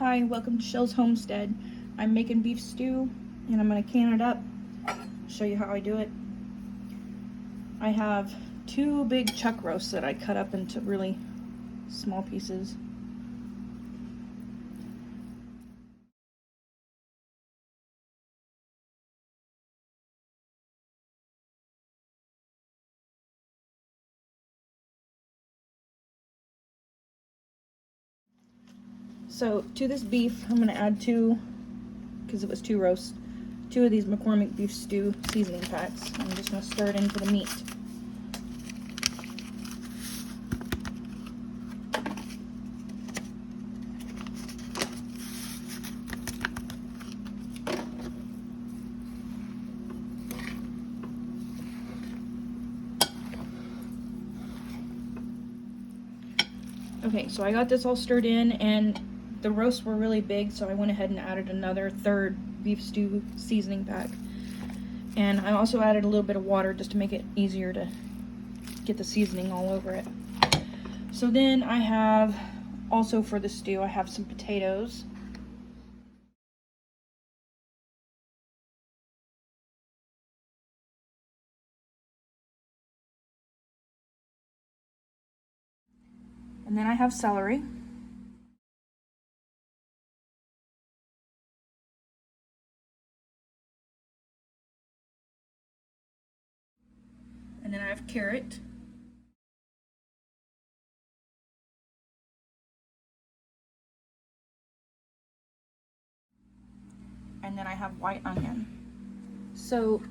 Hi, welcome to Shell's Homestead. I'm making beef stew and I'm gonna can it up, show you how I do it. I have 2 big chuck roasts that I cut up into really small pieces. So to this beef, I'm gonna add 2, because it was 2 roasts, 2 of these McCormick beef stew seasoning packs. I'm just gonna stir it into the meat. Okay, so I got this all stirred in, and the roasts were really big, so I went ahead and added another 3rd beef stew seasoning pack. And I also added a little bit of water just to make it easier to get the seasoning all over it. So then I have, also for the stew, I have some potatoes. And then I have celery. And then I have carrot. And then I have white onion. So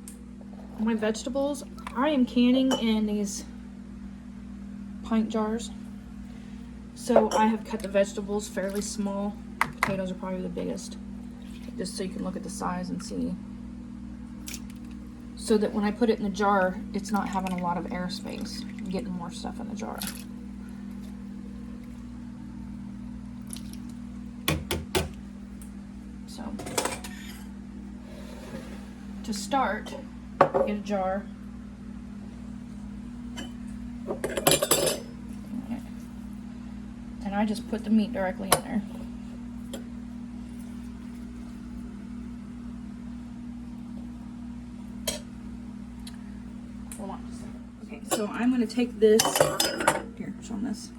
my vegetables, I am canning in these pint jars. So I have cut the vegetables fairly small. Potatoes are probably the biggest, just so you can look at the size and see. So that when I put it in the jar, it's not having a lot of airspace. I'm getting more stuff in the jar. So to start, get a jar. And I just put the meat directly in there. Hold on. Okay, so I'm going to take this, here, show them this.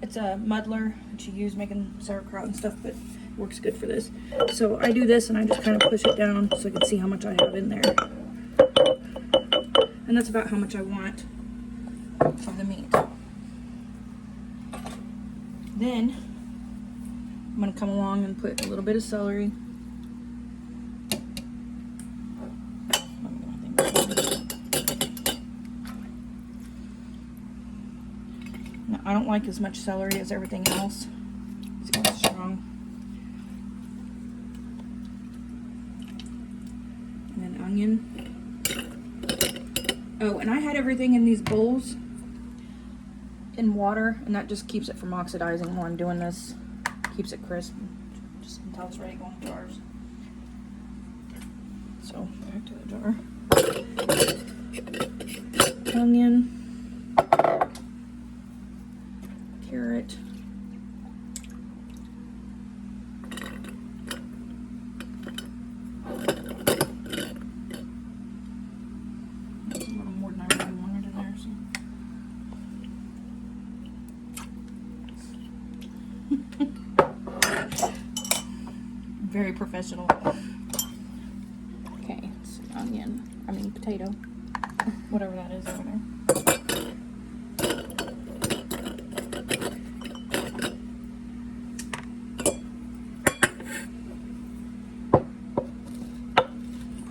It's a muddler that you use making sauerkraut and stuff, but it works good for this. So I do this and I just kind of push it down so I can see how much I have in there. And that's about how much I want of the meat. Then I'm going to come along and put a little bit of celery. Now, I don't like as much celery as everything else. It's kind of strong. And then onion. Oh, and I had everything in these bowls in water, and that just keeps it from oxidizing while I'm doing this. Keeps it crisp just until it's ready to go in jars. So back to the jar. Onion, carrot, that's a little more than I really wanted in there. So. Very professional. Okay, it's potato, whatever that is over there.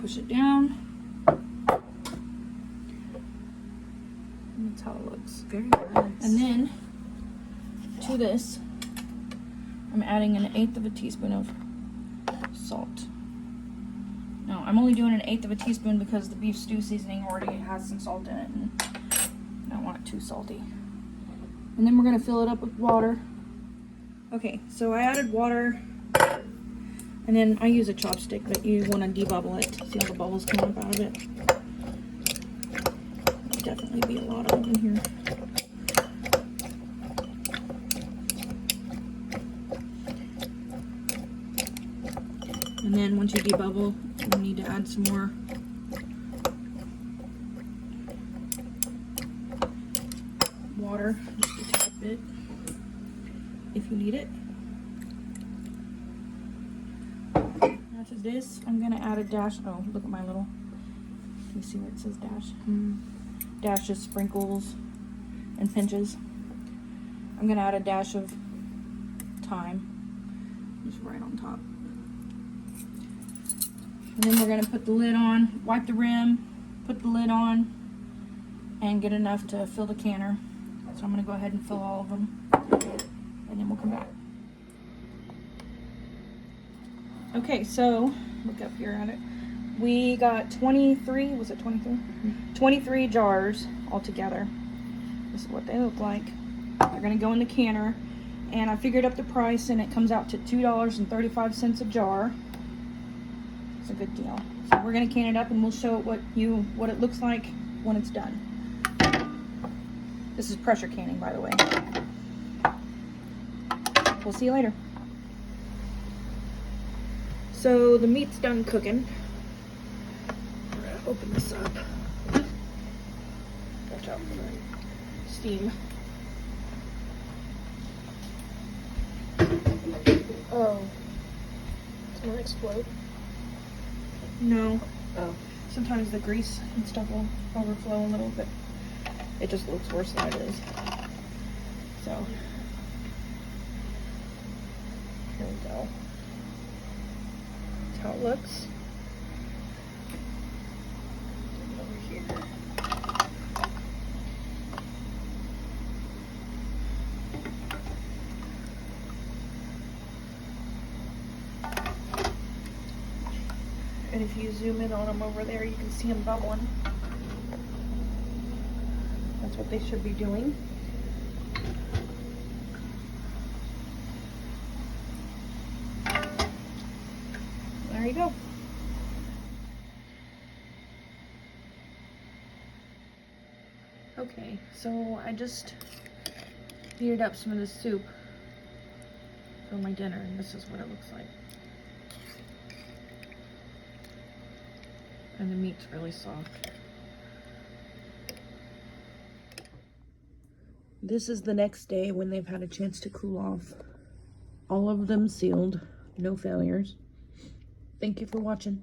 Push it down. That's how it looks. Very nice. And then to this, I'm adding 1/8 teaspoon of salt. Now, I'm only doing 1/8 teaspoon because the beef stew seasoning already has some salt in it, and I don't want it too salty. And then we're going to fill it up with water. Okay, so I added water, and then I use a chopstick, but you want to debubble it. See all the bubbles coming up out of it? There'll definitely be a lot of them in here. And then once you debubble, you need to add some more water, just a tad bit, if you need it. After this, I'm gonna add a dash. Oh, look at my little. Can you see where it says dash? Dashes, sprinkles, and pinches. I'm gonna add a dash of thyme, just right on top. And then we're gonna put the lid on, wipe the rim, put the lid on, and get enough to fill the canner. So I'm gonna go ahead and fill all of them, and then we'll come back. Okay, so look up here at it. We got 23, was it 23? 23 jars altogether. This is what they look like. They're gonna go in the canner, and I figured up the price, and it comes out to $2.35 a jar. It's a good deal. So we're gonna can it up, and we'll show it what it looks like when it's done. This is pressure canning, by the way. We'll see you later. So the meat's done cooking. I'm gonna open this up. Watch out for the steam. Oh. It's gonna explode? No. Oh. Sometimes the grease and stuff will overflow a little bit. It just looks worse than it is. So, here we go. That's how it looks. Over here. And if you zoom in on them over there, you can see them bubbling. That's what they should be doing. There you go. Okay, so I just heated up some of this soup for my dinner, and this is what it looks like. And the meat's really soft. This is the next day when they've had a chance to cool off. All of them sealed, no failures. Thank you for watching.